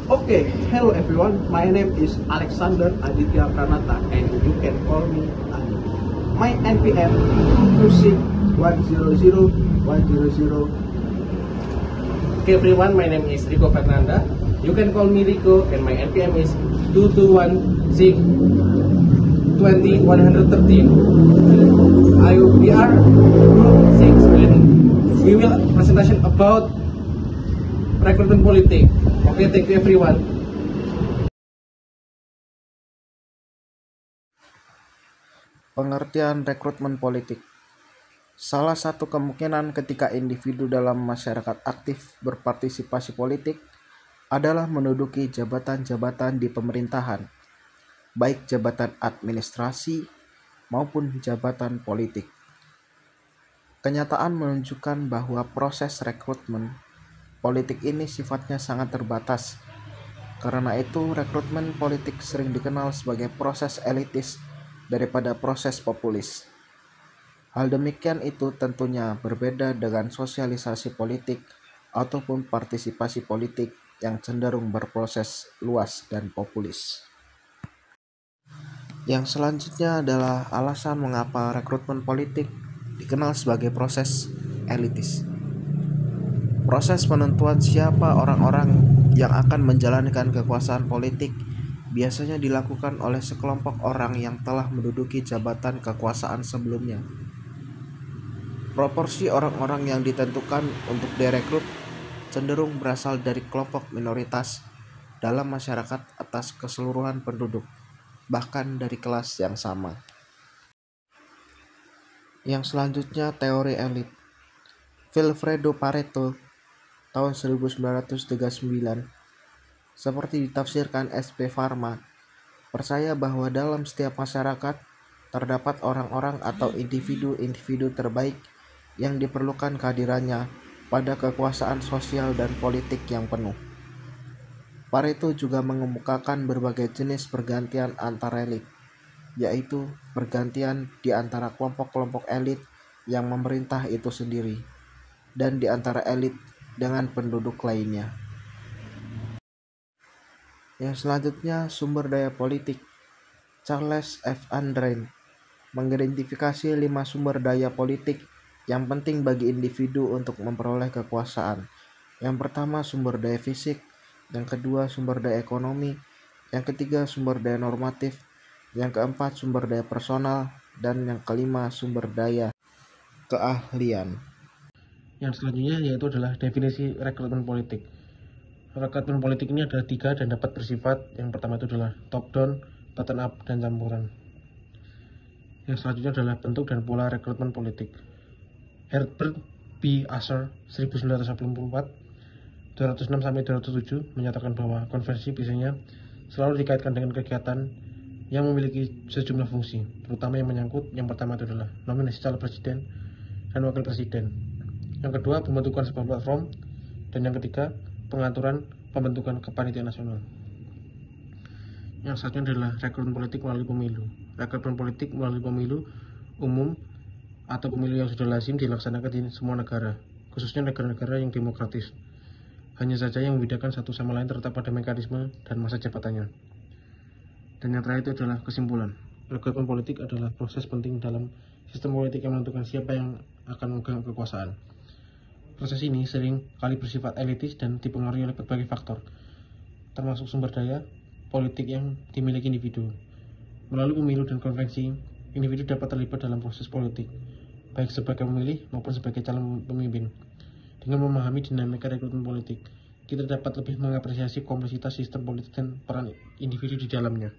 Okay, hello everyone. My name is Alexander Aditya Pranata and you can call me Ani. My NPM 226100100. Okay everyone, my name is Rico Fernanda. You can call me Rico and my NPM is 221620113. We are group 6 and we will presentation about recruitment politik. Okay, thank you everyone. Pengertian rekrutmen politik. Salah satu kemungkinan ketika individu dalam masyarakat aktif berpartisipasi politik adalah menduduki jabatan-jabatan di pemerintahan, baik jabatan administrasi maupun jabatan politik. Kenyataan menunjukkan bahwa proses rekrutmen politik ini sifatnya sangat terbatas. Karena itu, rekrutmen politik sering dikenal sebagai proses elitis daripada proses populis. Hal demikian itu tentunya berbeda dengan sosialisasi politik ataupun partisipasi politik yang cenderung berproses luas dan populis. Yang selanjutnya adalah alasan mengapa rekrutmen politik dikenal sebagai proses elitis. Proses penentuan siapa orang-orang yang akan menjalankan kekuasaan politik biasanya dilakukan oleh sekelompok orang yang telah menduduki jabatan kekuasaan sebelumnya. Proporsi orang-orang yang ditentukan untuk direkrut cenderung berasal dari kelompok minoritas dalam masyarakat atas keseluruhan penduduk, bahkan dari kelas yang sama. Yang selanjutnya, teori elit. Vilfredo Pareto tahun 1939 seperti ditafsirkan S.P. Varma, percaya bahwa dalam setiap masyarakat terdapat orang-orang atau individu-individu terbaik yang diperlukan kehadirannya pada kekuasaan sosial dan politik yang penuh. Pareto juga mengemukakan berbagai jenis pergantian antar elit, yaitu pergantian di antara kelompok-kelompok elit yang memerintah itu sendiri, dan di antara elit dengan penduduk lainnya. Yang selanjutnya, sumber daya politik. Charles F. Andrein mengidentifikasi 5 sumber daya politik yang penting bagi individu untuk memperoleh kekuasaan. Yang pertama, sumber daya fisik. Yang kedua, sumber daya ekonomi. Yang ketiga, sumber daya normatif. Yang keempat, sumber daya personal. Dan yang kelima, sumber daya keahlian. Yang selanjutnya yaitu adalah definisi rekrutmen politik. Rekrutmen politik ini ada 3 dan dapat bersifat, yang pertama itu adalah top down, bottom up, dan campuran. Yang selanjutnya adalah bentuk dan pola rekrutmen politik. Herbert B. Asher 1984 206-207 menyatakan bahwa konversi biasanya selalu dikaitkan dengan kegiatan yang memiliki sejumlah fungsi, terutama yang menyangkut yang pertama itu adalah nominasi calon presiden dan wakil presiden. Yang kedua, pembentukan sebuah platform, dan yang ketiga, pengaturan pembentukan kepanitiaan nasional. Yang selanjutnya adalah rekrutmen politik melalui pemilu. Rekrutmen politik melalui pemilu umum atau pemilu yang sudah lazim dilaksanakan di semua negara, khususnya negara-negara yang demokratis. Hanya saja yang membedakan satu sama lain terletak pada mekanisme dan masa jabatannya. Dan yang terakhir itu adalah kesimpulan. Rekrutmen politik adalah proses penting dalam sistem politik yang menentukan siapa yang akan memegang kekuasaan. Proses ini sering kali bersifat elitis dan dipengaruhi oleh berbagai faktor, termasuk sumber daya politik yang dimiliki individu. Melalui pemilu dan konvensi, individu dapat terlibat dalam proses politik, baik sebagai pemilih maupun sebagai calon pemimpin. Dengan memahami dinamika rekrutmen politik, kita dapat lebih mengapresiasi kompleksitas sistem politik dan peran individu di dalamnya.